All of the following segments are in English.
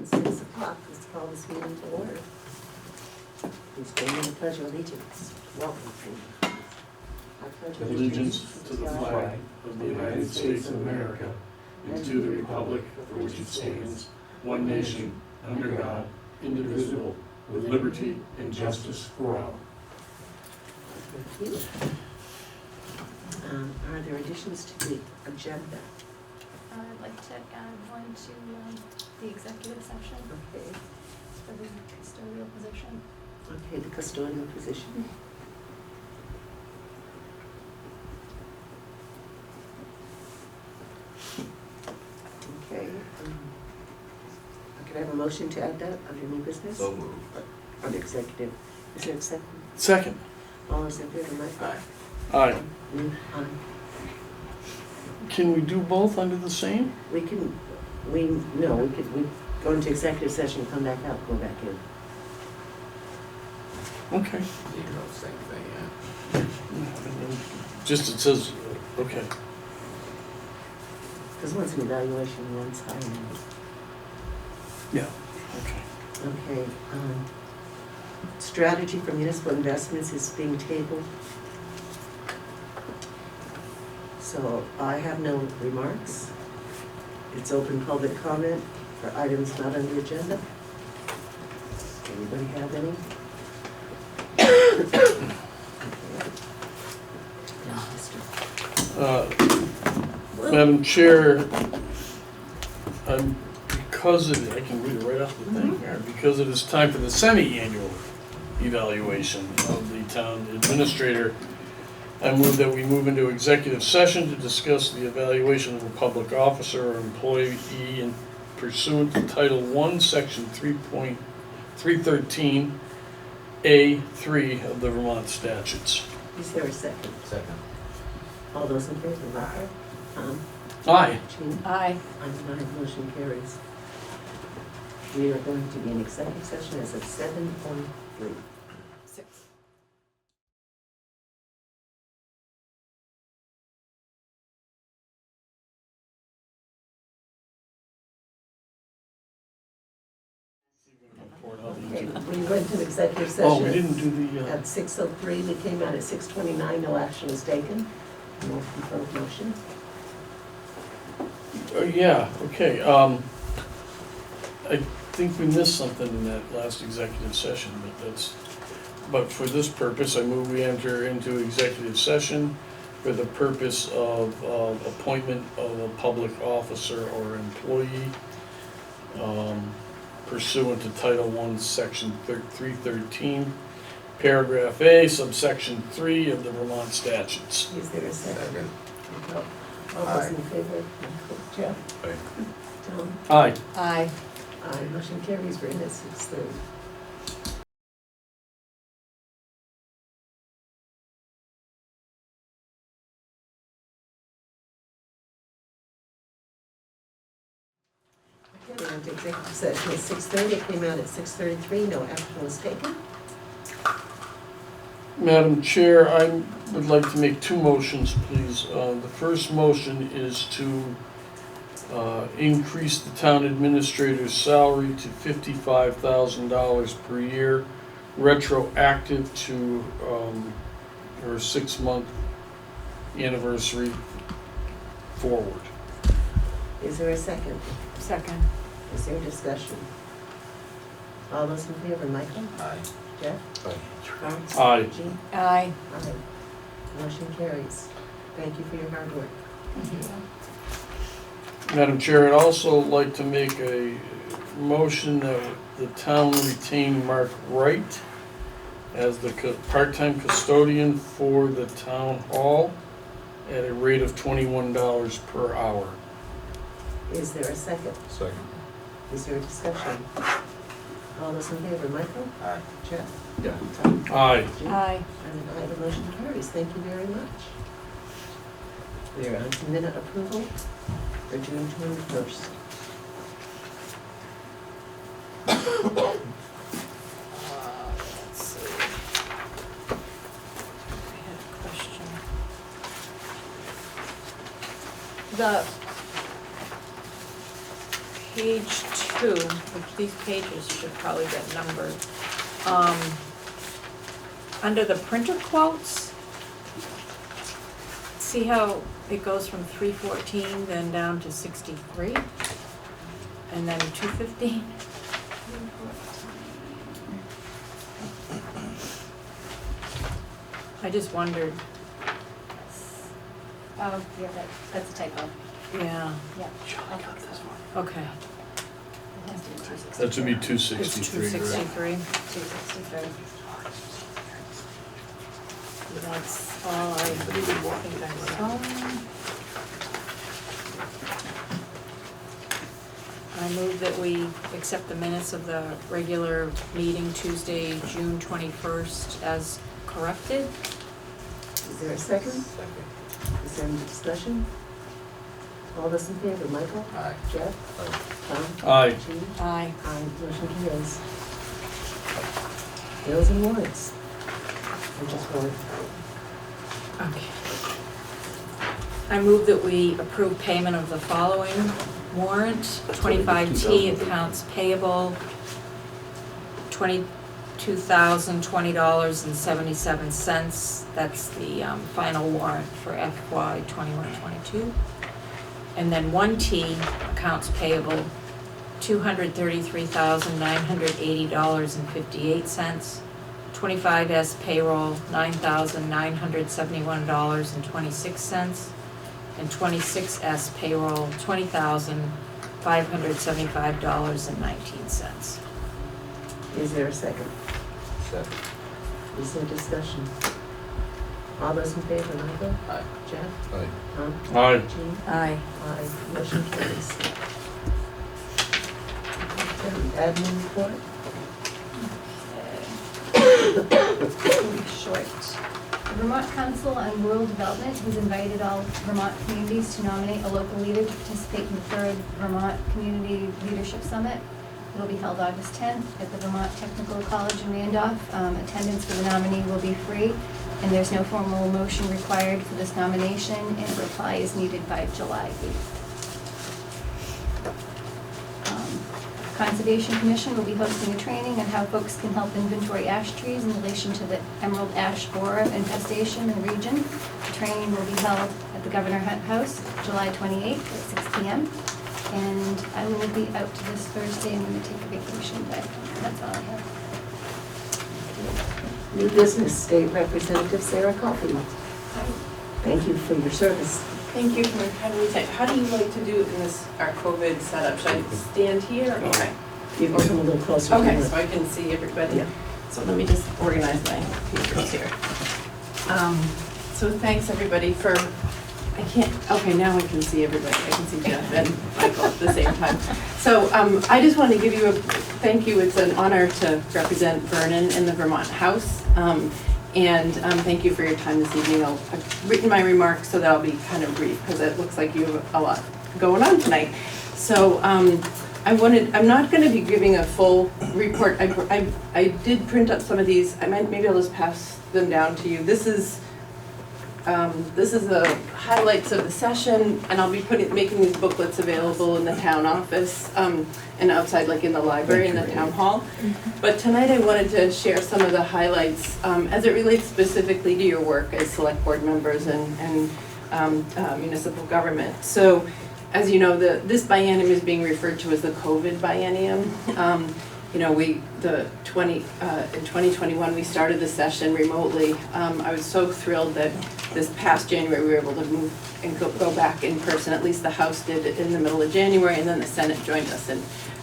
It's 6 o'clock, let's call this meeting to order. Please stand in the pledge of allegiance. Welcome, please. I pledge Allegiance to the flag of the United States of America and to the republic for which it stands, one nation, under God, indivisible, with liberty and justice for all. Thank you. Are there additions to the agenda? I'd like to add one to the executive session Okay. for the custodial position. Okay, the custodial position. Okay. Can I have a motion to add that under new business? So moved. Under executive. Is there a second? Second. All those in favor, Mike? Aye. Aye. Aye. Can we do both under the same? We go into executive session, come back out, go back in. Okay. You know, same thing, yeah. Just it says, okay. Because once an evaluation, one's hiring. Yeah. Okay. Okay, strategy for municipal investments is being tabled. So I have no remarks. It's open public comment for items not on the agenda. Anybody have any? Madam Chair, because I can read it right off the thing here, because it is time for the semi-annual evaluation of the town administrator, I move that we move into executive session to discuss the evaluation of a public officer or employee in pursuant to Title I, Section 3.313, A3 of the Vermont statutes. Is there a second? Second. All those in favor, Michael? Tom? Aye. Jean? Aye. I'm an aye, motion carries. We are going to be in executive session as of 7:03. 6. Okay, we went to executive Oh, we session didn't do the, at 6:03. We came out at 6:29. No action was taken. No proposed motion. yeah, okay. I think we missed something in that last executive session, but for this purpose, I move we enter into executive session for the purpose of appointment of a public officer or employee pursuant to Title I, Section 313, Paragraph A, subsection 3 of the Vermont statutes. Is there a second? Second. All those in favor? Jeff? Aye. Tom? Aye. Aye. Aye, motion carries. We're in at 6:30. Okay, we're into executive session at 6:30. It came out at 6:33. No action was taken. Madam Chair, I would like to make two motions, please. The first motion is to increase the town administrator's salary to $55,000 per year, retroactive to her 6-month anniversary forward. Is there a second? Second. Is there discussion? All those in favor, Michael? Aye. Jeff? Aye. Tom? Aye. Jean? Aye. Aye. Motion carries. Thank you for your hard work. Madam Chair, I'd also like to make a motion that the town retain Mark Wright as the part-time custodian for the town hall at a rate of $21 per hour. Is there a second? Second. Is there a discussion? All those in favor, Michael? Aye. Jeff? Yeah. Tom? Aye. Jean? Aye. And an aye, the motion carries. Thank you very much. We are on to minute approval for June 21st. Let's see. I had a question. The page 2, which these pages should probably get numbered. Under the printer quotes, see how it goes from 314 then down to 63? And then 215? I just wondered, Oh, yeah, that's a typo. yeah, Yeah. I'll fix that. okay. It has to be 263. That should be It's 263, right? 263. 263. That's all I think I saw. I move that we accept the minutes of the regular meeting Tuesday, June 21st as corrected. Is there a second? Second. Is there any discussion? All those in favor, Michael? Aye. Jeff? Tom? Aye. Jean? Aye. Aye, motion carries. Bills and warrants. I just want, Okay. I move that we approve payment of the following warrant, 25T accounts payable, $22,020.77. That's the final warrant for FY 21-22. And then 1T accounts payable, $233,980.58. 25S payroll, $9,971.26. And 26S payroll, $20,575.19. is there a second? Second. Is there discussion? All those in favor, Michael? Aye. Jeff? Aye. Tom? Aye. Jean? Aye. Aye, motion carries. Admin report? It'll be short. The Vermont Council on Rural Development has invited all Vermont communities to nominate a local leader to participate in the 3rd Vermont Community Leadership Summit. It'll be held August 10th at the Vermont Technical College in Randolph. Attendance for the nominee will be free, and there's no formal motion required for this nomination, and a reply is needed by July 8th. Conservation Commission will be hosting a training on how folks can help inventory ash trees in relation to the emerald ash borer infestation in the region. The training will be held at the Governor Hunt House, July 28th at 6 p.m. And I will be out to this Thursday. I'm going to take a vacation, but that's all I have. New business, State Representative Sara Coffey. Thank you for your service. Thank you for my kindly time. How do you like to do it in this, our COVID setup? Should I stand here? Okay. You can come a little closer. to Okay, the- so I can see everybody. Yeah. So let me just organize my papers here. So thanks everybody for, I can't, okay, now I can see everybody. I can see Jeff and Michael at the same time. So I just want to give you a thank you. It's an honor to represent Vernon in the Vermont House. And thank you for your time this evening. I've written my remarks so that I'll be kind of brief because it looks like you have a lot going on tonight. So I'm not going to be giving a full report. I did print up some of these. Maybe I'll just pass them down to you. This is the highlights of the session, and I'll be making these booklets available in the town office and outside, like in the library, in the town hall. But tonight I wanted to share some of the highlights as it relates specifically to your work as select board members and municipal government. So, as you know, this biennium is being referred to as the COVID biennium. You know, in 2021, we started the session remotely. I was so thrilled that this past January, we were able to move and go back in person. At least the House did in the middle of January, and then the Senate joined us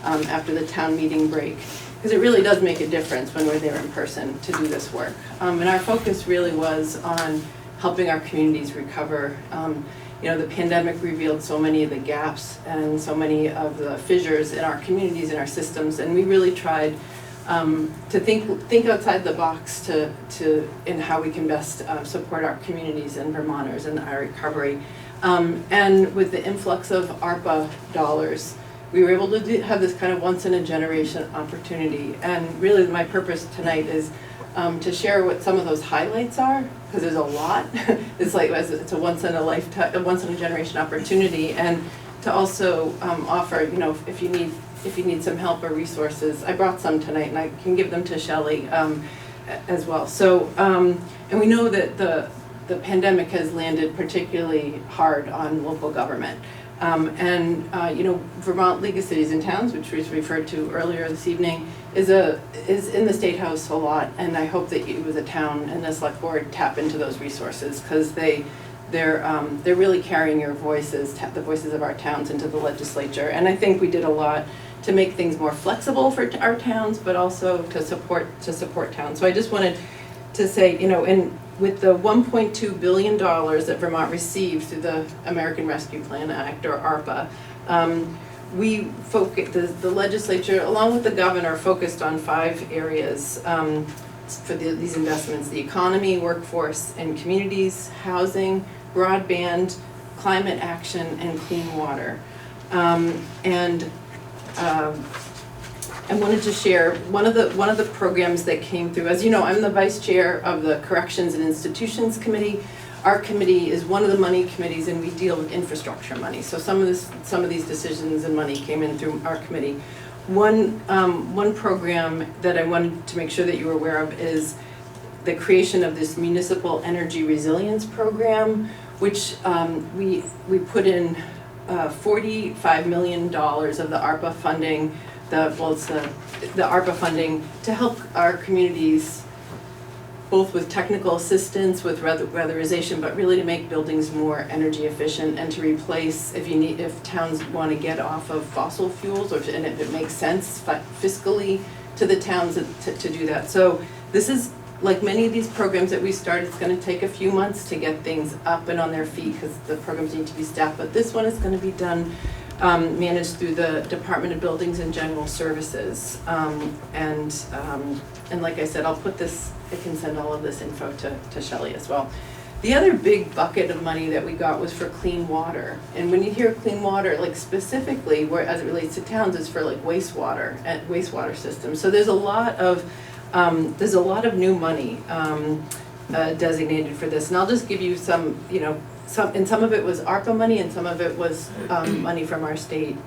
after the town meeting break. Because it really does make a difference when we're there in person to do this work. And our focus really was on helping our communities recover. You know, the pandemic revealed so many of the gaps and so many of the fissures in our communities and our systems, and we really tried to think outside the box in how we can best support our communities and Vermonters in our recovery. And with the influx of ARPA dollars, we were able to have this kind of once-in-a-generation opportunity. And really my purpose tonight is to share what some of those highlights are, because there's a lot. It's like it's a once-in-a-lifetime, a once-in-a-generation opportunity, and to also offer, you know, if you need if you need some help or resources. I brought some tonight and I can give them to Shelley as well. So, and we know that the pandemic has landed particularly hard on local government. You know, Vermont League of Cities and Towns, which was referred to earlier this evening, is in the State House a lot, and I hope that you as a town and the select board tap into those resources, because they're really carrying your voices, the voices of our towns into the legislature. And I think we did a lot to make things more flexible for our towns, but also to support towns. So I just wanted to say, you know, with the $1.2 billion that Vermont received through the American Rescue Plan Act, or ARPA, the legislature, along with the governor, focused on 5 areas for these investments: the economy, workforce and communities, housing, broadband, climate action, and clean water. I wanted to share one of the programs that came through. As you know, I'm the vice chair of the Corrections and Institutions Committee. Our committee is one of the money committees, and we deal with infrastructure money. So some of these decisions and money came in through our committee. One program that I wanted to make sure that you were aware of is the creation of this municipal energy resilience program, which we put in $45 million of the ARPA funding. The ARPA funding to help our communities, both with technical assistance, with weatherization, but really to make buildings more energy efficient and to replace, if towns want to get off of fossil fuels, and if it makes sense fiscally to the towns to do that. So this is, like many of these programs that we start, it's going to take a few months to get things up and on their feet because the programs need to be staffed, but this one is going to be done managed through the Department of Buildings and General Services. And like I said, I'll put this, I can send all of this info to Shelley as well. The other big bucket of money that we got was for clean water. And when you hear clean water, like specifically where as it relates to towns, it's for like wastewater systems. So there's a lot of new money designated for this. And I'll just give you some, you know, some of it was ARPA money, and some of it was money from our state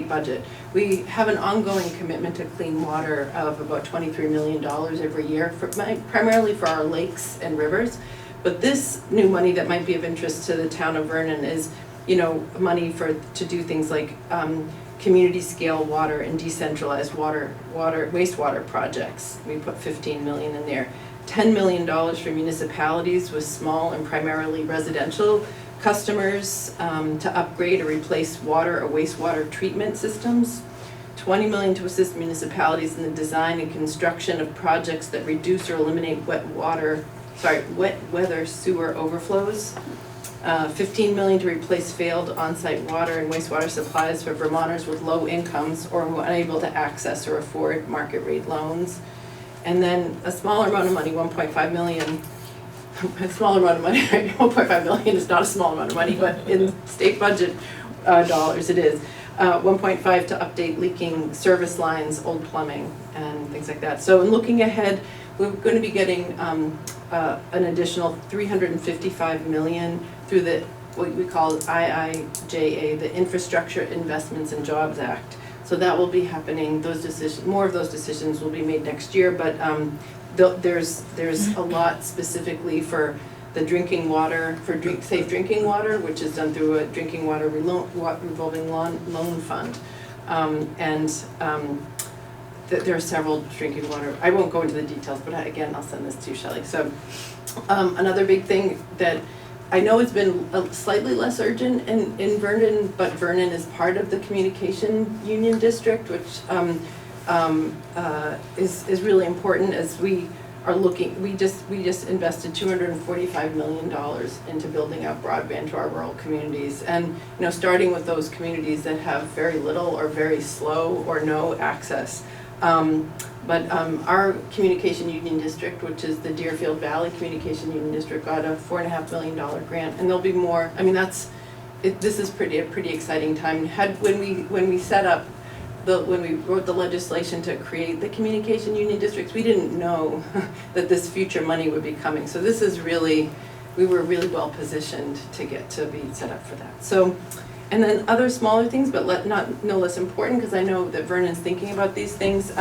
budget. We have an ongoing commitment to clean water of about $23 million every year, primarily for our lakes and rivers. But this new money that might be of interest to the town of Vernon is, you know, money to do things like community scale water and decentralized wastewater projects. We put $15 million in there. $10 million for municipalities with small and primarily residential customers to upgrade or replace water or wastewater treatment systems. $20 million to assist municipalities in the design and construction of projects that reduce or eliminate wet weather sewer overflows. $15 million to replace failed on-site water and wastewater supplies for Vermonters with low incomes or who are unable to access or afford market rate loans. And then a smaller amount of money, $1.5 million. A smaller amount of money, right? $1.5 million is not a small amount of money, but in state budget dollars it is. 1.5 to update leaking service lines, old plumbing, and things like that. So in looking ahead, we're going to be getting an additional $355 million through what we call IIJA, the Infrastructure Investments and Jobs Act. So that will be happening. More of those decisions will be made next year, but there's a lot specifically for the drinking water, safe drinking water, which is done through a drinking water revolving loan fund. There are several drinking water. I won't go into the details, but again, I'll send this to Shelley. So another big thing that I know it's been slightly less urgent in Vernon, but Vernon is part of the Communication Union District, which is really important as we are looking. We just invested $245 million into building out broadband to our rural communities, and you know, starting with those communities that have very little or very slow or no access. But our Communication Union District, which is the Deerfield Valley Communication Union District, got a $4.5 million grant, and there'll be more. I mean, this is a pretty exciting time. When we set up when we wrote the legislation to create the Communication Union Districts, we didn't know that this future money would be coming. So this is really, we were really well positioned to be set up for that. So And then other smaller things, but no less important, because I know that Vernon's thinking about these things.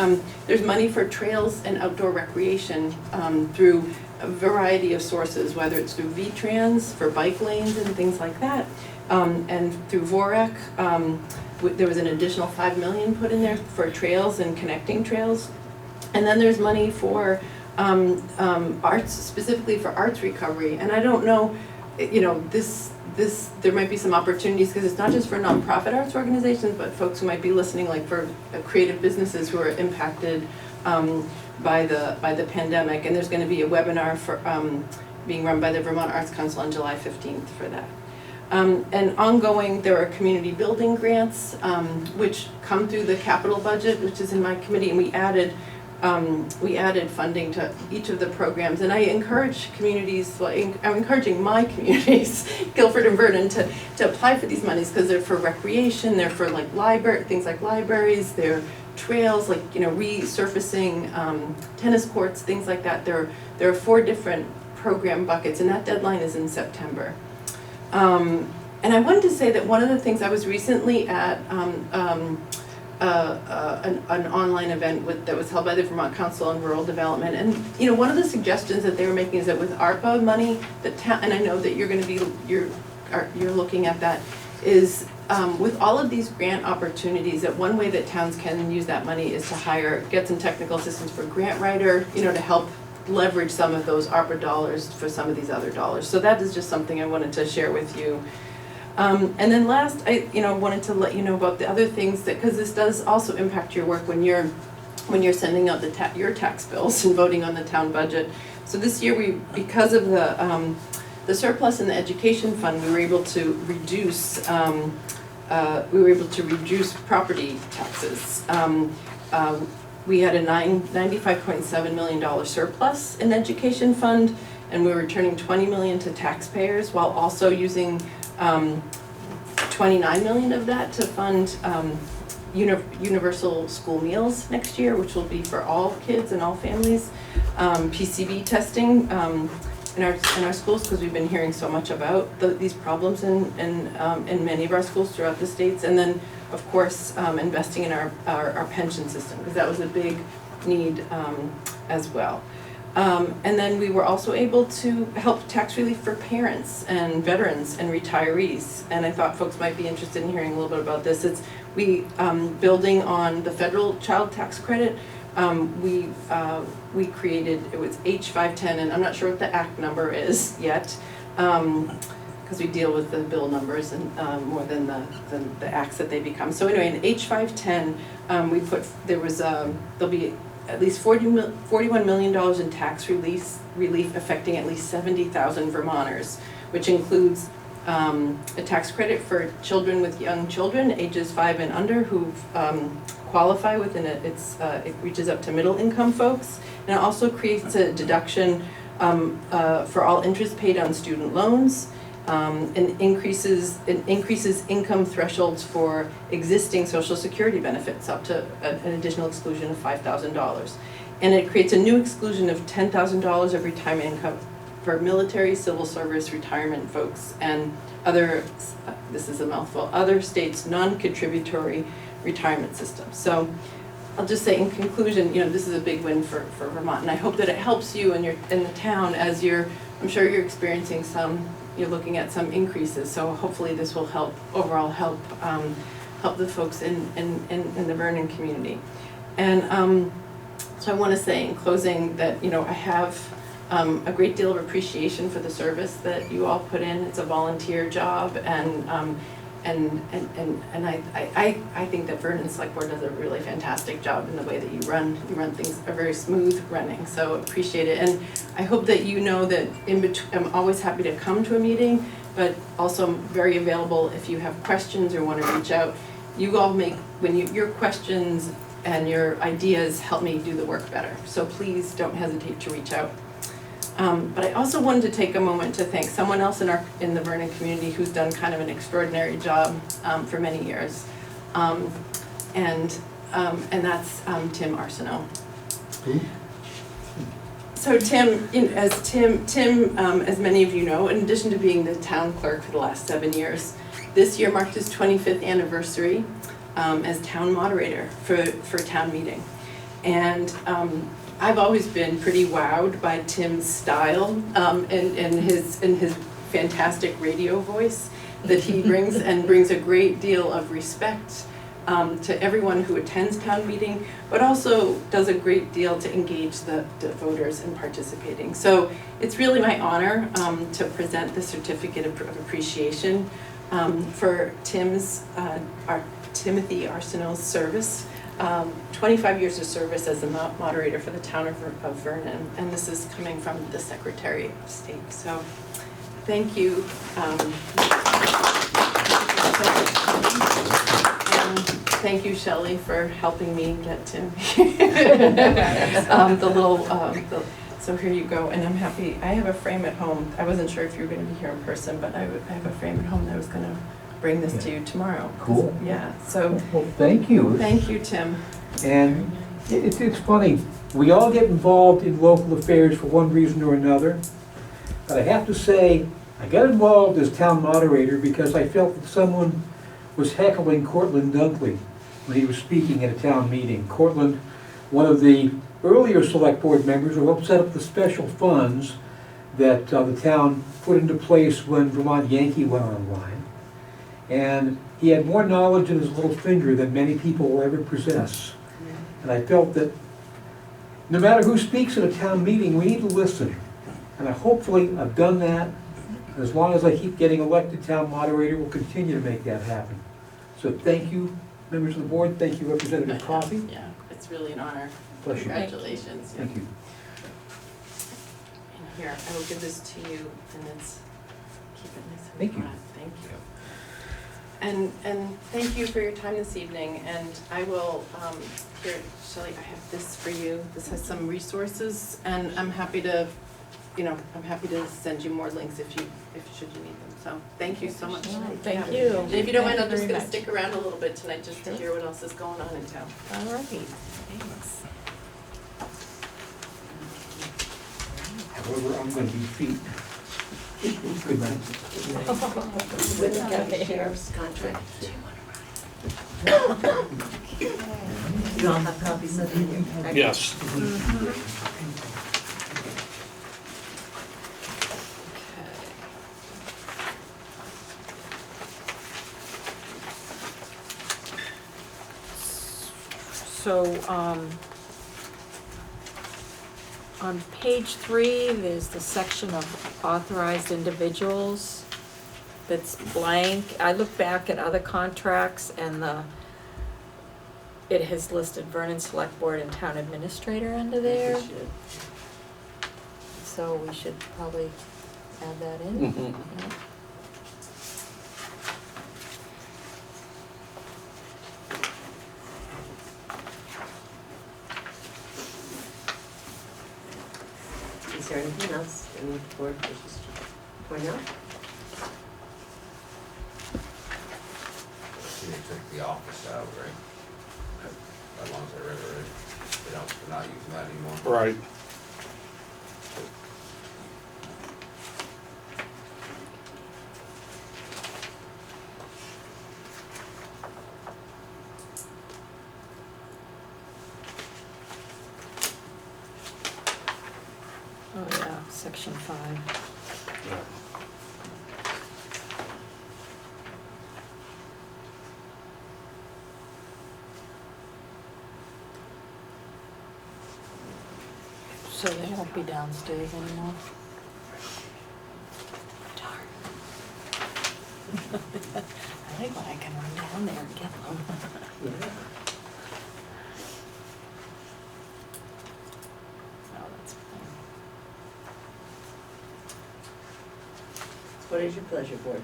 There's money for trails and outdoor recreation through a variety of sources, whether it's through V-Trans for bike lanes and things like that, and through VORAC. There was an additional $5 million put in there for trails and connecting trails. And then there's money for arts, specifically for arts recovery. And I don't know, you know, there might be some opportunities, because it's not just for nonprofit arts organizations, but folks who might be listening, like for creative businesses who are impacted by the pandemic. And there's going to be a webinar for being run by the Vermont Arts Council on July 15th for that. And ongoing, there are community building grants, which come through the capital budget, which is in my committee, and we added funding to each of the programs. And I encourage communities, I'm encouraging my communities, Guilford and Vernon, to apply for these monies, because they're for recreation, they're for like things like libraries, they're trails, like, you know, resurfacing tennis courts, things like that. There are 4 different program buckets, and that deadline is in September. And I wanted to say that one of the things, I was recently at an online event that was held by the Vermont Council on Rural Development, and you know, one of the suggestions that they were making is that with ARPA money, and I know that you're looking at that, is with all of these grant opportunities, that one way that towns can use that money is to get some technical assistance for grant writer, you know, to help leverage some of those ARPA dollars for some of these other dollars. So that is just something I wanted to share with you. And then last, I wanted to let you know about the other things, because this does also impact your work when you're sending out your tax bills and voting on the town budget. So this year, because of the surplus in the education fund, we were able to reduce property taxes. We had a $95.7 million surplus in the education fund, and we were returning $20 million to taxpayers, while also using $29 million of that to fund universal school meals next year, which will be for all kids and all families. PCB testing in our schools, because we've been hearing so much about these problems in many of our schools throughout the states. And then, of course, investing in our pension system, because that was a big need as well. And then we were also able to help tax relief for parents and veterans and retirees. And I thought folks might be interested in hearing a little bit about this. Building on the federal child tax credit, we created, it was H510, and I'm not sure what the act number is yet, because we deal with the bill numbers and more than the acts that they become. So anyway, in H510, there'll be at least $41 million in tax relief affecting at least 70,000 Vermonters, which includes a tax credit for children with young children, ages 5 and under, who qualify within it. It reaches up to middle income folks, and it also creates a deduction for all interest paid on student loans. And increases income thresholds for existing Social Security benefits up to an additional exclusion of $5,000. And it creates a new exclusion of $10,000 of retirement income for military, civil service, retirement folks, and other, this is a mouthful, other states' non-contributory retirement systems. So I'll just say in conclusion, this is a big win for Vermont, and I hope that it helps you in the town as I'm sure you're experiencing you're looking at some increases, so hopefully this will help the folks in the Vernon community. And so I want to say in closing that I have a great deal of appreciation for the service that you all put in. It's a volunteer job, and I think that Vernon Selectboard does a really fantastic job in the way that you run things, are very smooth running, so appreciate it. And I hope that you know that I'm always happy to come to a meeting, but also I'm very available if you have questions or want to reach out. You all your questions and your ideas help me do the work better, so please don't hesitate to reach out. But I also wanted to take a moment to thank someone else in the Vernon community who's done kind of an extraordinary job for many years, and that's Tim Arsenault. Who? So Tim, as many of you know, in addition to being the town clerk for the last 7 years, This year marked his 25th anniversary as town moderator for town meeting. And I've always been pretty wowed by Tim's style and his fantastic radio voice that he brings, and brings a great deal of respect to everyone who attends town meeting, but also does a great deal to engage the voters in participating. So it's really my honor to present the certificate of appreciation for Timothy Arsenault's service. 25 years of service as a moderator for the town of Vernon, and this is coming from the Secretary of State. So thank you. Thank you, Shelley, for helping me get Tim. So here you go, and I'm happy. I have a frame at home. I wasn't sure if you were going to be here in person, but I have a frame at home that I was going to bring this to you tomorrow. Cool. Yeah, so. Well, thank you. Thank you, Tim. And it's funny, we all get involved in local affairs for one reason or another. But I have to say, I got involved as town moderator because I felt that someone was heckling Cortland Dunkley when he was speaking at a town meeting. Cortland, one of the earlier select board members, who helped set up the special funds that the town put into place when Vermont Yankee went online. And he had more knowledge in his little finger than many people will ever possess. And I felt that no matter who speaks at a town meeting, we need to listen. And hopefully I've done that. As long as I keep getting elected town moderator, we'll continue to make that happen. So thank you, members of the board. Thank you, Representative Coffey. Yeah, it's really an honor. Bless you. Congratulations. Thank you. And here, I will give this to you, and it's, keep it nice and Thank you. flat. Thank you. And thank you for your time this evening, and I will, here, Shelley, I have this for you. This has some resources, and I'm happy to, I'm happy to send you more links should you need them. So, thank you so much. Thank Yeah. you. And if you don't mind, I'm Thank just you gonna very stick around a little bit tonight just to hear what else is going on in town. All right, thanks. However, I'm going to be feet. Good night. With the county sheriff's contract. You all have copies of it? Yes. So, on page 3, there's the section of authorized individuals that's blank. I look back at other contracts and it has listed Vernon Select Board and Town Administrator under there. So we should probably add that in. Mhm. Yeah. Is there anything else in the board wishes to point out? You took the office out, right? As long as I read it right. They're not using that anymore. Right. Oh, yeah, section 5. Yeah. So they won't be downstairs anymore? Darn. I think I can run down there and get them. Yeah. Oh, that's fine. What is your pleasure, board?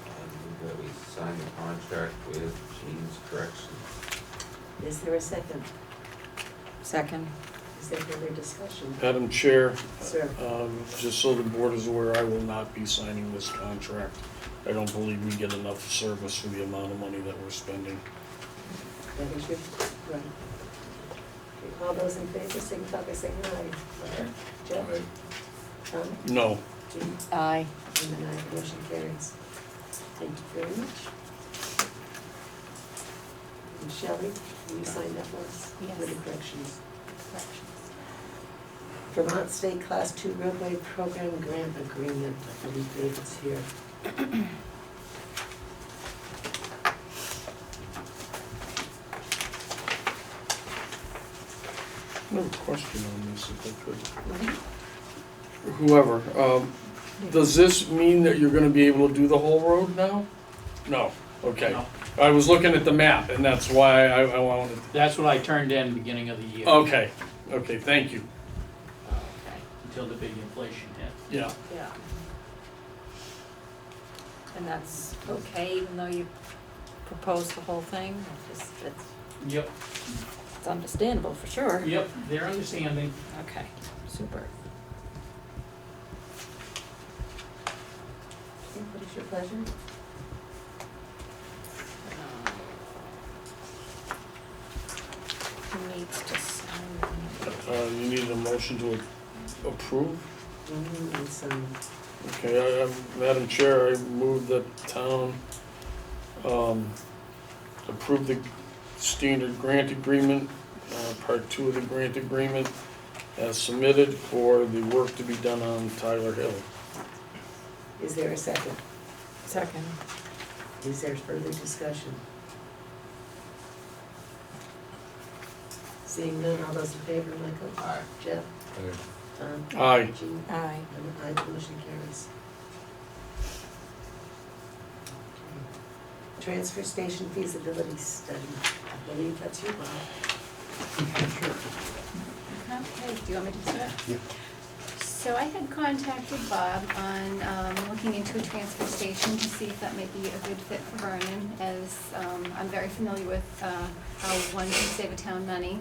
I move that we sign the contract with Jean's corrections. Is there a second? Second. Is there further discussion? Madam Chair, Sir? just so the board is aware, I will not be signing this contract. I don't believe we get enough service for the amount of money that we're spending. That is your, right. Okay, all those in favor, signify by saying aye. Jeff? Tom? No. Jean? Aye. And an aye, motion carries. Thank you very much. And Shelley, will you sign that for us? Yes. For the corrections. Vermont State Class 2 Roadway Program Grant Agreement, I believe David's here. I have a question on this, if I could. Whoever, does this mean that you're gonna be able to do the whole road now? No, okay. No. I was looking at the map, and that's why I wanted, That's what I turned in beginning of the year. okay, thank you. Until the big inflation hit. Yeah. Yeah. And that's okay, even though you proposed the whole thing? Yep, It's understandable for sure. yep, they're understanding. Okay, super. Okay, what is your pleasure? Who needs to sign? You need a motion to approve? And some, Okay, Madam Chair, I move that town, approve the standard grant agreement, part 2 of the grant agreement as submitted for the work to be done on Tyler Hill. is there a second? Second. Is there further discussion? Seeing none, all those in favor, Michael? Aye. Jeff? Tom? Aye. Jean? Aye. And an aye, the motion carries. Okay. Transfer station feasibility study, I believe that's you, Bob. Okay, do you want me to start? Yeah. So I had contacted Bob on looking into a transfer station to see if that might be a good fit for Vernon, as I'm very familiar with how one can save a town money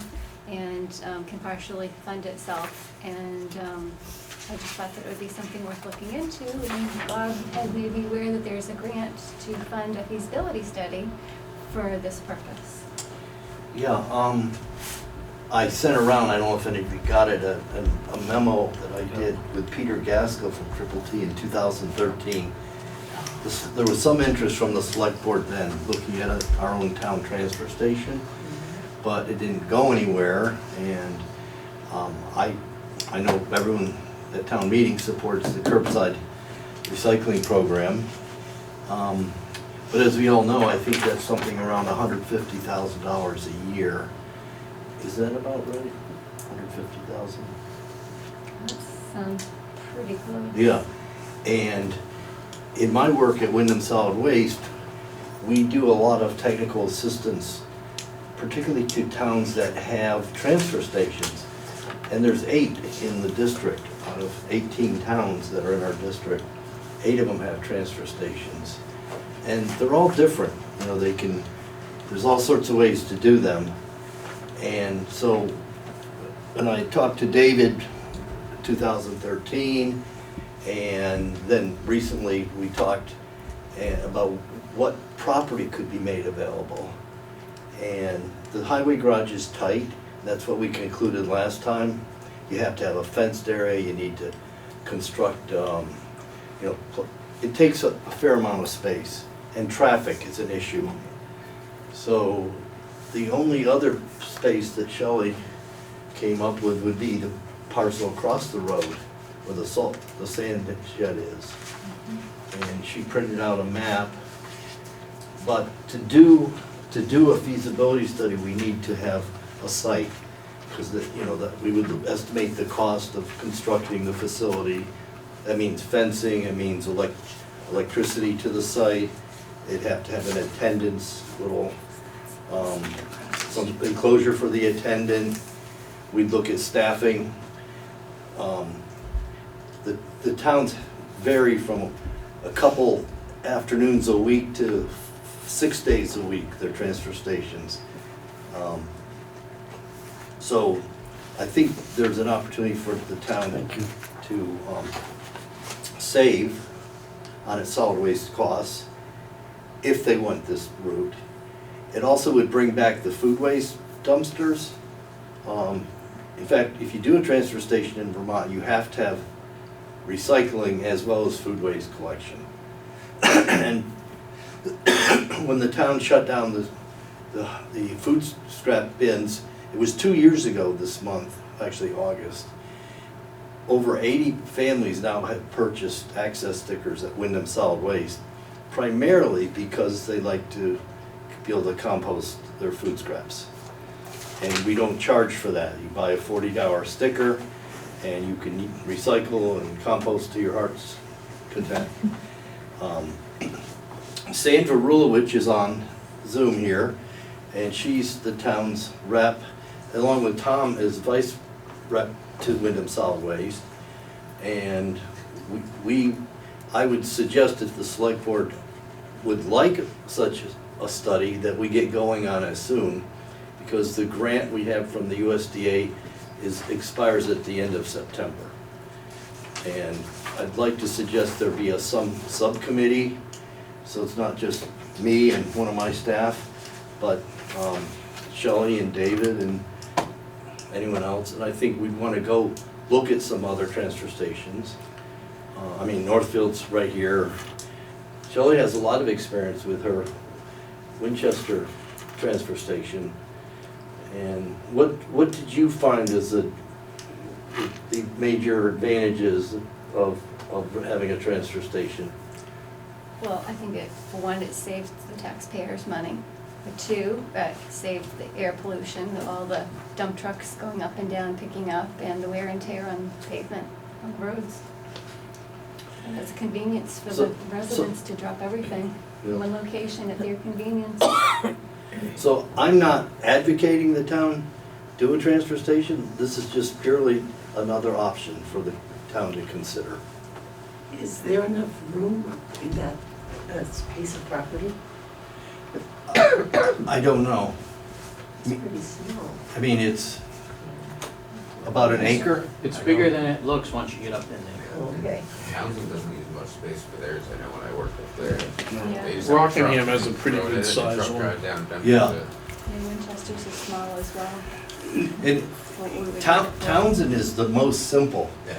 and can partially fund itself. And I just thought that it would be something worth looking into. And Bob had made me aware that there's a grant to fund a feasibility study for this purpose. Yeah, I sent around, I don't know if any of you got it, a memo that I did with Peter Gaskell from Triple T in 2013. There was some interest from the select board then, looking at our own town transfer station, but it didn't go anywhere, and I know everyone at town meeting supports the curbside recycling program. But as we all know, I think that's something around $150,000 a year. Is that about right? 150,000? That sounds pretty close. Yeah. And in my work at Windham Solid Waste, we do a lot of technical assistance, particularly to towns that have transfer stations. And there's 8 in the district out of 18 towns that are in our district. 8 of them have transfer stations. And they're all different, you know, there's all sorts of ways to do them. And so, when I talked to David in 2013, and then recently we talked about what property could be made available. And the highway garage is tight, that's what we concluded last time. You have to have a fenced area, you need to construct, it takes a fair amount of space. And traffic is an issue. So the only other space that Shelley came up with would be the parcel across the road where the sand shed is. And she printed out a map. But to do a feasibility study, we need to have a site, because that we would estimate the cost of constructing the facility. That means fencing, it means electricity to the site. They'd have to have an attendance, some enclosure for the attendant. We'd look at staffing. The towns vary from a couple afternoons a week to 6 days a week, their transfer stations. So I think there's an opportunity for the town to save on its solid waste costs if they went this route. It also would bring back the food waste dumpsters. In fact, if you do a transfer station in Vermont, you have to have recycling as well as food waste collection. And when the town shut down the food scrap bins, it was 2 years ago this month, actually August. Over 80 families now have purchased access stickers at Windham Solid Waste, primarily because they like to be able to compost their food scraps. And we don't charge for that. You buy a $40 sticker and you can recycle and compost to your heart's content. Sandra Rulowich is on Zoom here, and she's the town's rep, along with Tom as vice rep to Windham Solid Waste. And I would suggest if the select board would like such a study that we get going on it soon, because the grant we have from the USDA expires at the end of September. And I'd like to suggest there be some subcommittee, so it's not just me and one of my staff, but Shelley and David and anyone else. And I think we'd want to go look at some other transfer stations. I mean, Northfield's right here. Shelley has a lot of experience with her Winchester transfer station. And what did you find as the major advantages of having a transfer station? Well, I think for one, it saved the taxpayers money. For two, it saved the air pollution, all the dump trucks going up and down, picking up, and the wear and tear on pavement, on roads. And it's a convenience for the residents to drop everything in one location at their convenience. So I'm not advocating the town do a transfer station. This is just purely another option for the town to consider. Is there enough room in that piece of property? I don't know. It's pretty small. I mean, it's about an acre. It's bigger than it looks once you get up in there. Okay. Housing doesn't use much space for theirs, I know when I worked up there. Yeah. They just have a Rockingham truck, has a pretty throw it in, good and size truck one. drive down, dump Yeah. it. And Winchester's is small as well. And What we would Townsend is the most simple. Yeah.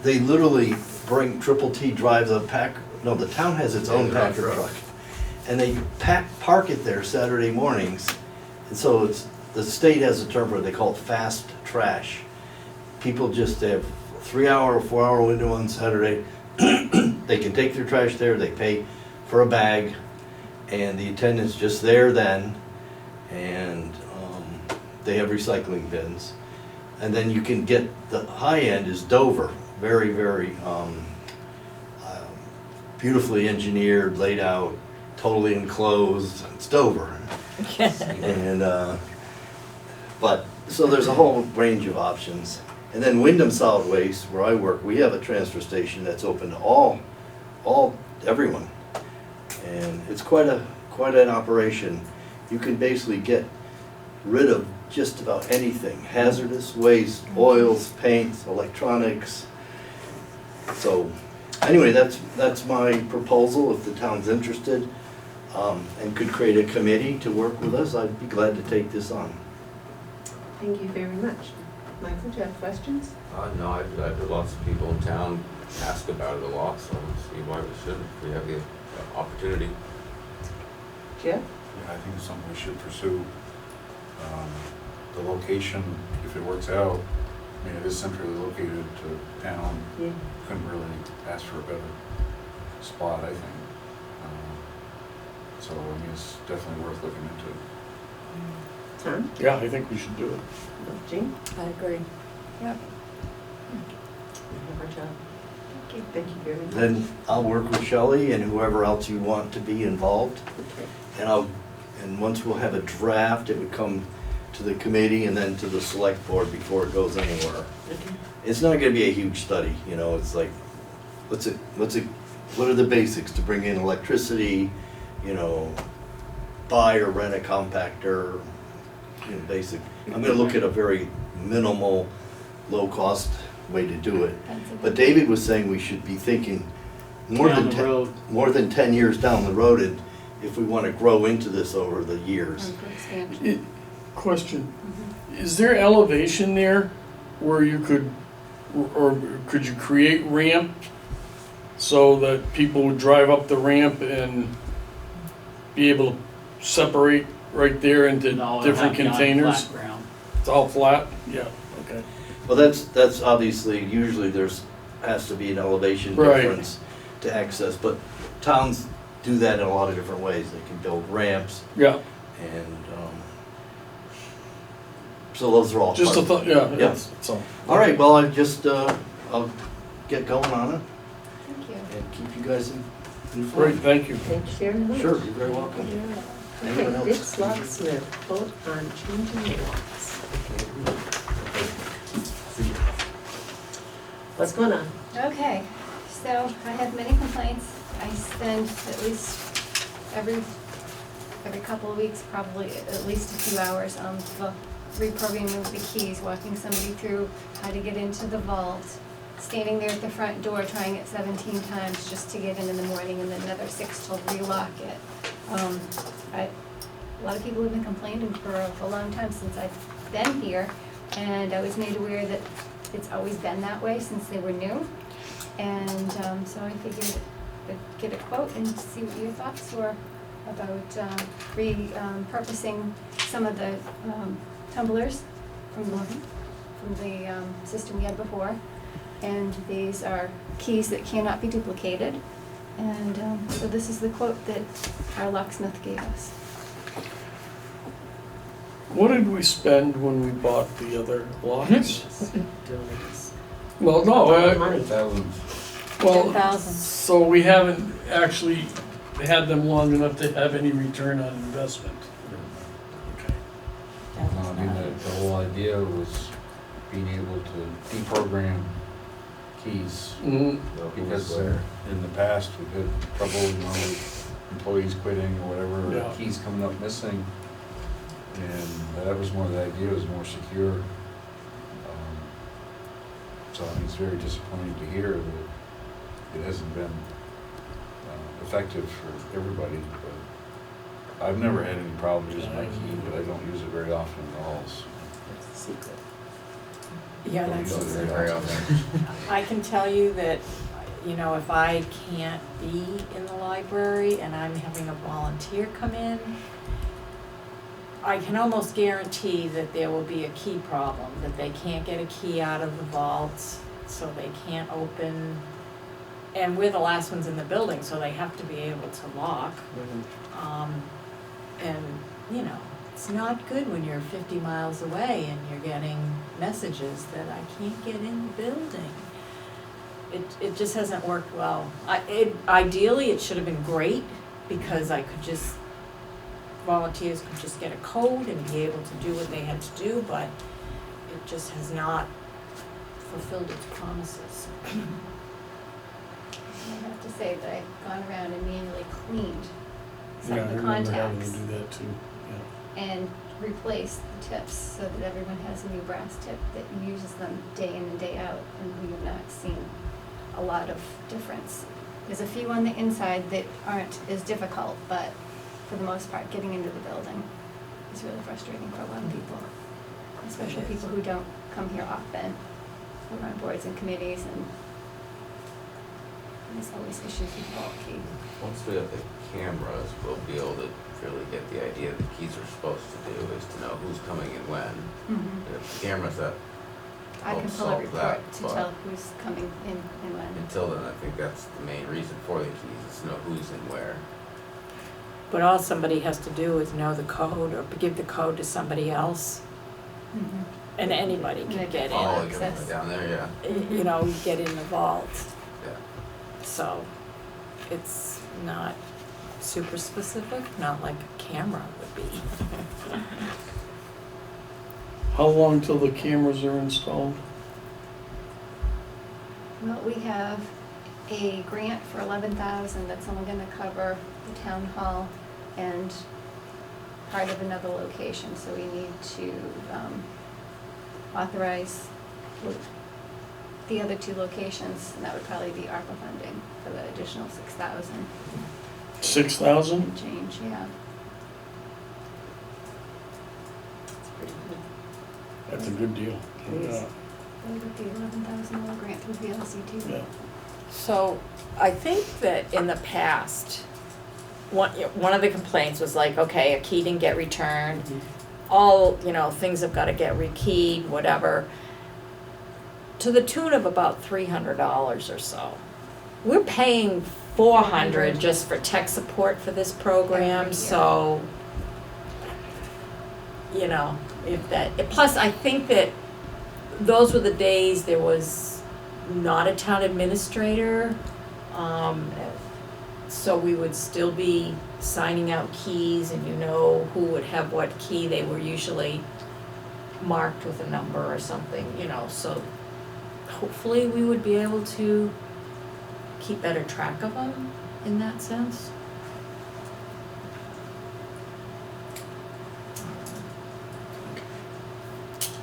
They literally bring Triple T drives a the town has its own Yeah, their own packer truck. truck. And they park it there Saturday mornings. And so the state has a term for it, they call it fast trash. People just have 3-hour or 4-hour window on Saturday. They can take their trash there, they pay for a bag, and the attendant's just there then. And they have recycling bins. And then you can get, the high end is Dover, very, very beautifully engineered, laid out, totally enclosed. It's Dover. And, so there's a whole range of options. And then Windham Solid Waste, where I work, we have a transfer station that's open to everyone. And it's quite an operation. You can basically get rid of just about anything, hazardous waste, oils, paints, electronics. So anyway, that's my proposal. If the town's interested and could create a committee to work with us, I'd be glad to take this on. Thank you very much. Michael, do you have questions? No, I've heard lots of people in town ask about it a lot, so I don't see why we shouldn't, if we have the opportunity. Jeff? Yeah, I think it's something we should pursue. The location, if it works out, I mean, it is centrally located to town. Yeah. Couldn't really ask for a better spot, I think. So, I mean, it's definitely worth looking into. Tom? Yeah, I think we should do it. Jean? I agree. Yep. Thank you. Thank you very much. Then I'll work with Shelley and whoever else you want to be involved. Okay. And once we'll have a draft, it would come to the committee and then to the select board before it goes anywhere. Okay. It's not gonna be a huge study, it's like, what are the basics to bring in electricity, buy or rent a compactor, basic. I'm gonna look at a very minimal, low-cost way to do it. But David was saying we should be thinking more Down than the road. more than 10 years down the road, and if we want to grow into this over the years. For expansion. Question, is there elevation there where you could or could you create ramp so that people would drive up the ramp and be able to separate right there into No, it'll different have to be on containers? flat ground. It's all flat? Yeah, okay. Well, that's obviously, usually has to be an elevation Right. difference to access, but towns do that in a lot of different ways. They can build ramps Yeah, and, so those are all. just a part of thought, yeah, Yeah. that's all. All right, well, I'll get going on it Thank you. and keep you guys informed. Great, thank you. Thank you very much. Sure, you're very welcome. Anyone Okay, else? Dick's Locksmith, vote on changing locks. What's going on? Okay, so I have many complaints. I spend at least every couple of weeks, probably at least a few hours on the reprogramming of the keys, walking somebody through how to get into the vault, standing there at the front door trying it 17 times just to get in the morning, and then another 6 to relock it. A lot of people have been complaining for a long time since I've been here, and I was made aware that it's always been that way since they were new. And so I figured I'd get a quote and see what your thoughts were about repurposing some of the tumblers from the system we had before. And these are keys that cannot be duplicated. And so this is the quote that our locksmith gave us. What did we spend when we bought the other locks? Donuts. Well, no, Money. Thousands. well, 10,000. so we haven't actually had them long enough to have any return on investment. Okay. No, I mean, the whole idea was being able to deprogram keys. Mhm. Because in the past, we've had trouble, with employees quitting or whatever, Yeah. keys coming up missing. And that was more the idea, was more secure. So I mean, it's very disappointing to hear that it hasn't been effective for everybody. But I've never had any problem using my key, but I don't use it very often at all. So That's the secret. Yeah, don't that's, use it very often. I can tell you that, you know, if I can't be in the library and I'm having a volunteer come in, I can almost guarantee that there will be a key problem, that they can't get a key out of the vault, so they can't open. And we're the last ones in the building, so they have to be able to lock. And, you know, it's not good when you're 50 miles away and you're getting messages that I can't get in the building. It just hasn't worked well. Ideally, it should have been great, because volunteers could just get a code and be able to do what they had to do, but it just has not fulfilled its promises. I have to say that I've gone around and manually cleaned some Yeah, I of the remember having to contacts do that too, yeah. and replaced the tips so that everyone has a new brass tip that uses them day in and day out, and we have not seen a lot of difference. There's a few on the inside that aren't as difficult, but for the most part, getting into the building is really frustrating for a lot of people, especially people who don't come here often. We're on boards and committees, and there's always issues with vault key. Once we have the cameras, we'll be able to really get the idea the keys are supposed to do is to know who's coming and when. If the cameras that I can helps pull a solve report that, to but tell who's coming in and when. until then, I think that's the main reason for the keys, is to know who's in where. But all somebody has to do is know the code or give the code to somebody else, and anybody And can they get can in. follow Oh, get them access. down there, yeah. You know, get in the vault. Yeah. So it's not super specific, not like a camera would be. How long till the cameras are installed? Well, we have a grant for 11,000 that's only gonna cover the town hall and part of another location, so we need to authorize the other 2 locations, and that would probably be ARPA funding for the additional 6,000 6,000? and change, yeah. It's pretty good. That's a good deal. It is. We'll get the $11,000 grant through VLCT. Yeah. So I think that in the past, one of the complaints was like, okay, a key didn't get returned. All, things have gotta get rekeyed, whatever. To the tune of about $300 or so. We're paying $400 just for tech support for this Every program, year. so, if that, plus I think that those were the days there was not a town administrator. So we would still be signing out keys and who would have what key. They were usually marked with a number or something, so hopefully we would be able to keep better track of them in that sense.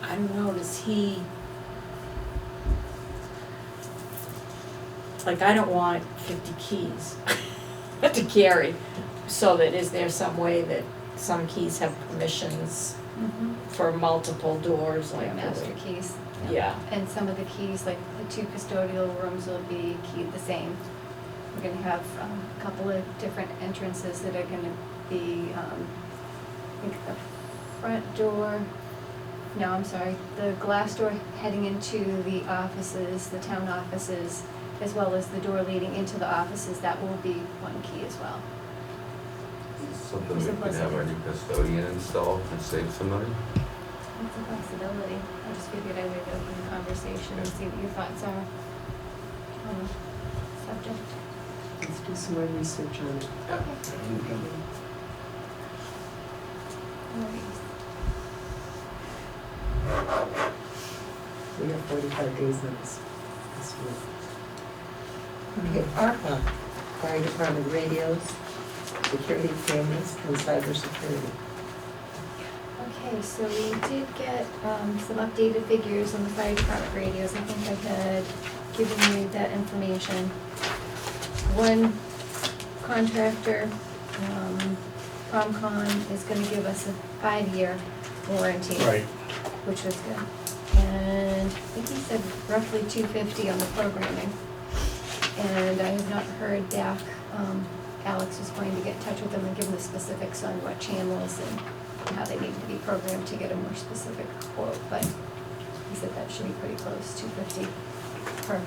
I don't know, does he, I don't want 50 keys to carry, so that is there some way that some keys have permissions for multiple doors like Like that? master keys. Yeah. And some of the keys, like the 2 custodial rooms will be keyed the same. We're gonna have a couple of different entrances that are gonna be, I think the front door, no, I'm sorry, the glass door heading into the offices, the town offices, as well as the door leading into the offices, that will be 1 key as well. Something we could have our new custodian install and save some money. It's a possibility. I just figured I would open the conversation and see what your thoughts are on the subject. Let's do some more research on it. Okay. We have 45 days on this week. Okay, ARPA, Fire Department radios, security cameras, and cybersecurity. Okay, so we did get some updated figures on the fire department radios. I think I had given you that information. One contractor, ComCon, is gonna give us a 5-year warranty. Right. Which was good. And I think he said roughly $250 on the programming. And I have not heard back. Alex was going to get in touch with them and give them the specifics on what channels and how they need to be programmed to get a more specific quote. But he said that should be pretty close, $250 per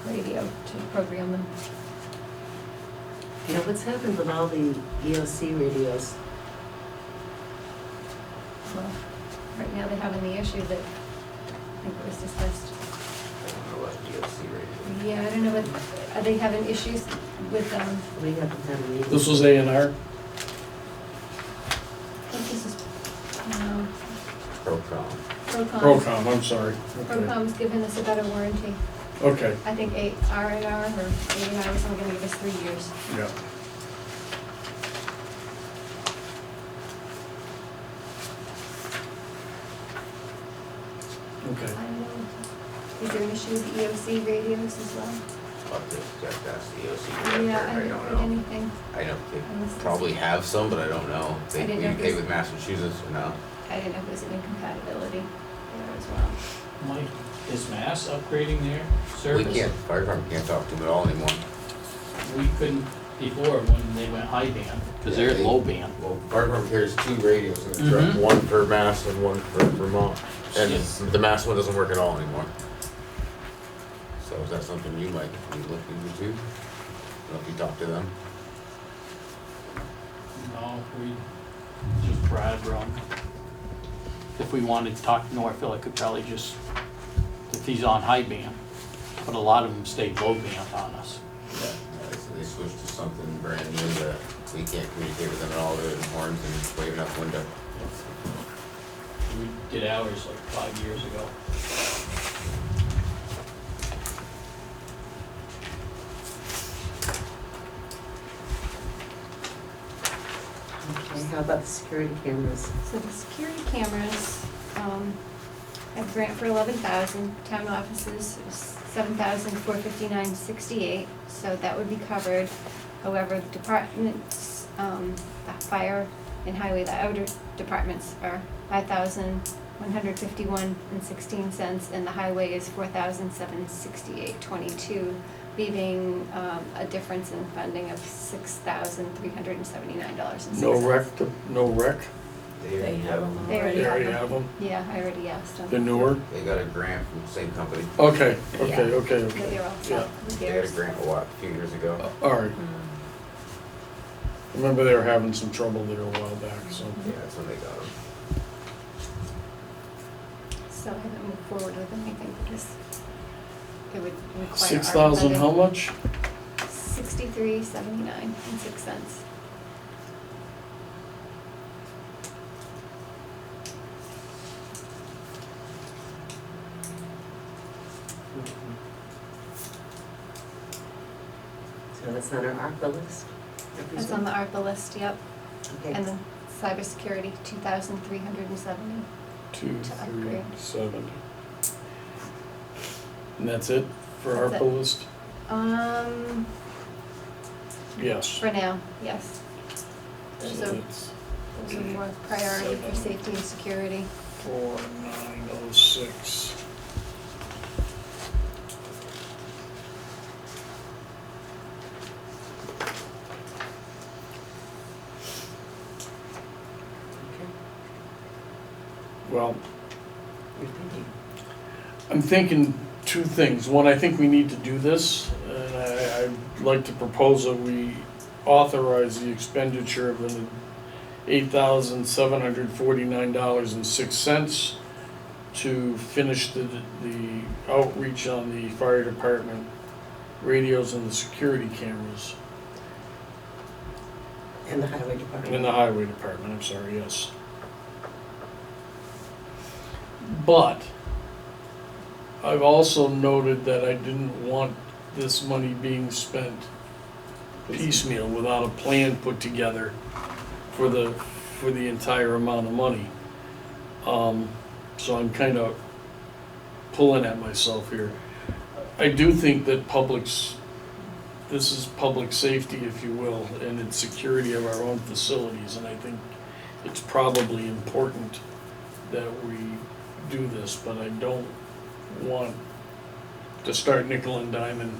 radio to program them. What's happened with all the EOC radios? Well, right now they're having the issue that I think was discussed. I don't know about DLC radio. Yeah, I don't know what, are they having issues with, We haven't had any. This was A&R? I think this is, no, Procom. Procom. Procom, I'm sorry. Okay. Procom's giving us a better warranty. Okay, I think R&R or A&R is only gonna give us 3 years. yeah. Okay. I don't know, is there an issue with the EOC radios as well? I'll have to check that's the OC Yeah, I director, I haven't don't heard know. anything. I know Unless they it's- probably have some, but I don't know. I They didn't know communicate this- with Massachusetts or no? I didn't know if it was an incompatibility there as well. Mike, is Mass upgrading their We service? can't, fire department can't talk to them at all anymore. We couldn't before when they went high band, because Yeah, they're they- low band. Well, fire department carries 2 radios in the truck, Mhm. one for Mass and one for Vermont. And Yes. the Mass one doesn't work at all anymore. So is that something you might be looking into? I don't know if you talk to them. No, we just Brad run. If we wanted to talk to Northville, I could probably just, if he's on high band, but a lot of them stay low band on us. Yeah. So they switched to something brand new that we can't communicate with them at all, they're in horns and waving out the window. We did ours like 5 years ago. Okay, how about the security cameras? So the security cameras, have a grant for 11,000, town offices is 7,459.68, so that would be covered. However, departments, fire and highway, the outer departments are 5,000 $151.16, and the highway is $4,768.22, leaving a difference in funding of $6,379.06. No rec? They have them They already. They already have them? Yeah, I already asked them. The newer? They got a grant from the same company. Okay, Yeah. okay. That they're all set with They got a theirs. grant a few years ago. All right. Mm. I remember they were having some trouble there a while back, so. Yeah, that's when they got them. So I haven't moved forward with anything because it would require. 6,000 how much? $63.79.06. So that's on our ARPA list? I That's on the presume? ARPA list, yep. Okay. And then cybersecurity, 2,370. 237. And that's it for That's ARPA it. list? Yes. For now, yes. So Those that's are more priority for safety and security. 4906. Okay. Well, You're thinking. I'm thinking two things. One, I think we need to do this, and I'd like to propose that we authorize the expenditure of an $8,749.06 to finish the outreach on the fire department radios and the security cameras. And the highway department. In the highway department, I'm sorry, yes. But I've also noted that I didn't want this money being spent piecemeal without a plan put together for the entire amount of money. So I'm kind of pulling at myself here. I do think that this is public safety, if you will, and it's security of our own facilities, and I think it's probably important that we do this, but I don't want to start nickel and diming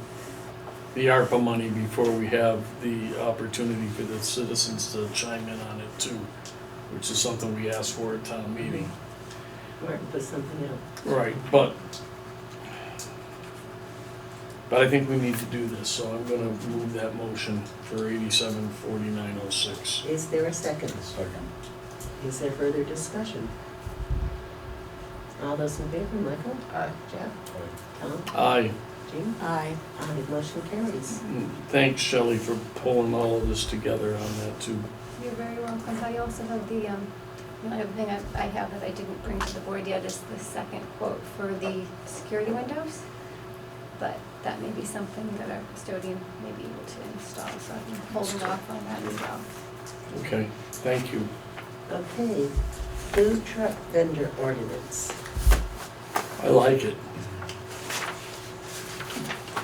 the ARPA money before we have the opportunity for the citizens to chime in on it too, which is something we asked for at town meeting. Martin put something out. Right, but I think we need to do this, so I'm gonna move that motion for 874906. Is there a second? Second. Is there further discussion? All those in favor, Michael? Aye. Jeff? Tom? Aye. Jean? Aye. Aye, motion carries. Thanks, Shelley, for pulling all of this together on that too. You're very welcome. I also have the only other thing I have that I didn't bring to the board yet is the second quote for the security windows. But that may be something that our custodian may be able to install, so I'm holding off on that as well. Okay, thank you. Okay, food truck vendor ordinance. I like it.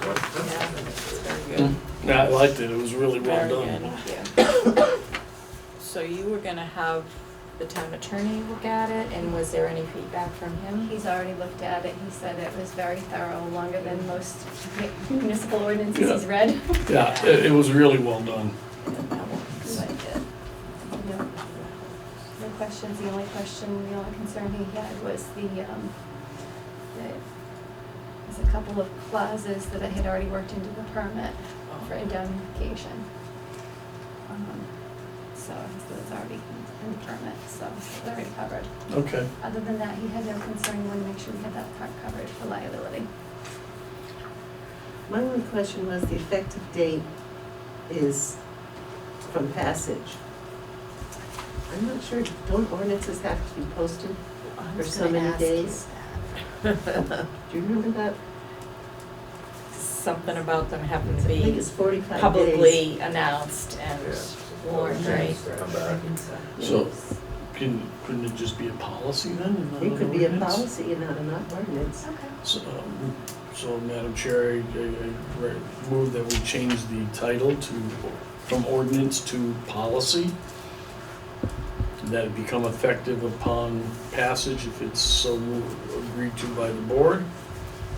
Yeah, it's very good. Yeah, I liked it. It was really well Very done. good. So you were gonna have the town attorney look at it, and was there any feedback from him? He's already looked at it. He said it was very thorough, longer than most municipal ordinances he's read. Yeah, it was really well done. He liked it. No questions. The only concern he had was there's a couple of clauses that I had already worked into the permit for indemnification. So it's already in the permit, so it's already covered. Okay. Other than that, he had no concern. He wanted to make sure we had that part covered for liability. My only question was the effective date is from passage. I'm not sure, don't ordinances have to be posted for so many days? Do you remember that? Something about them having to I think be it's 45 days. publicly announced and warned, right? Come back. So, couldn't it just be a policy then? and not It an could be a ordinance? policy and not an ordinance. Okay. So, Madam Chair, I move that we change the title from ordinance to policy. that it become effective upon passage if it's so agreed to by the board,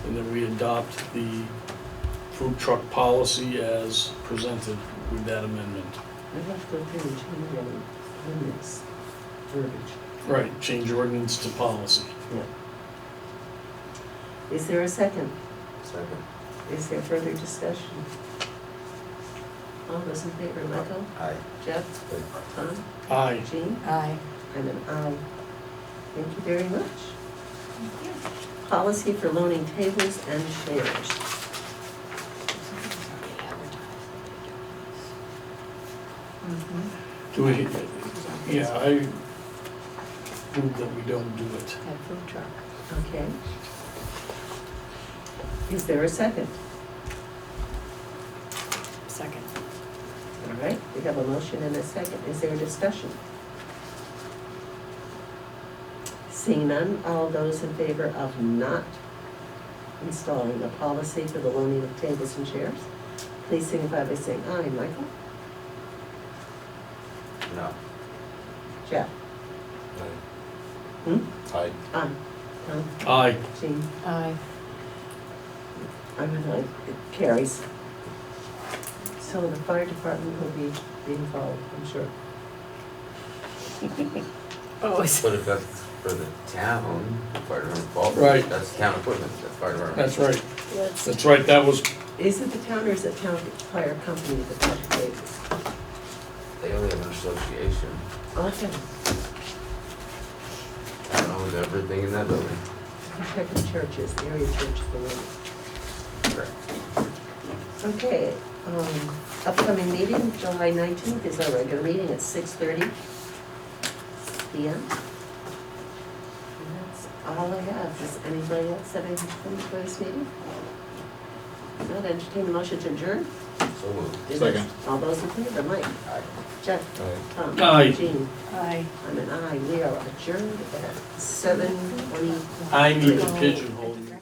and that we adopt the food truck policy as presented with that amendment. I'd have to go through and change any ordinance verbiage. Right, change ordinance to policy. Is there a second? Second. Is there further discussion? All those in favor, Michael? Aye. Jeff? Tom? Aye. Jean? Aye. I'm an aye. Thank you very much. Policy for loaning tables and chairs. Do we, yeah, I move that we don't do it. That food truck. Okay. Is there a second? Second. All right, we have a motion and a second. Is there a discussion? Seeing none, all those in favor of not installing a policy for the loaning of tables and chairs, please signify by saying aye. Michael? No. Jeff? Aye. Hmm? Aye. Aye. Tom? Aye. Jean? Aye. I'm an aye. It carries. So the fire department will be involved, I'm sure. Oh, is But if that's for the town, fire department fault, Right. that's town equipment, that's fire department. That's right, that's, that's right, that was, Is it the town or is it town fire company that pays? They only have an association. Okay, I don't know everything in that building. check the churches, the area church, the one. Correct. Okay, upcoming meeting, July 19th is our regular meeting at 6:30 PM. And that's all I have. Does anybody else have anything for this meeting? Not entertain the motion to adjourn? So moved. Is there- Second. All those in favor, Mike? Aye. Jeff? Aye. Tom? Aye. Jean? aye. I'm an aye. We are adjourned at 7:20. I need to pigeonhole you.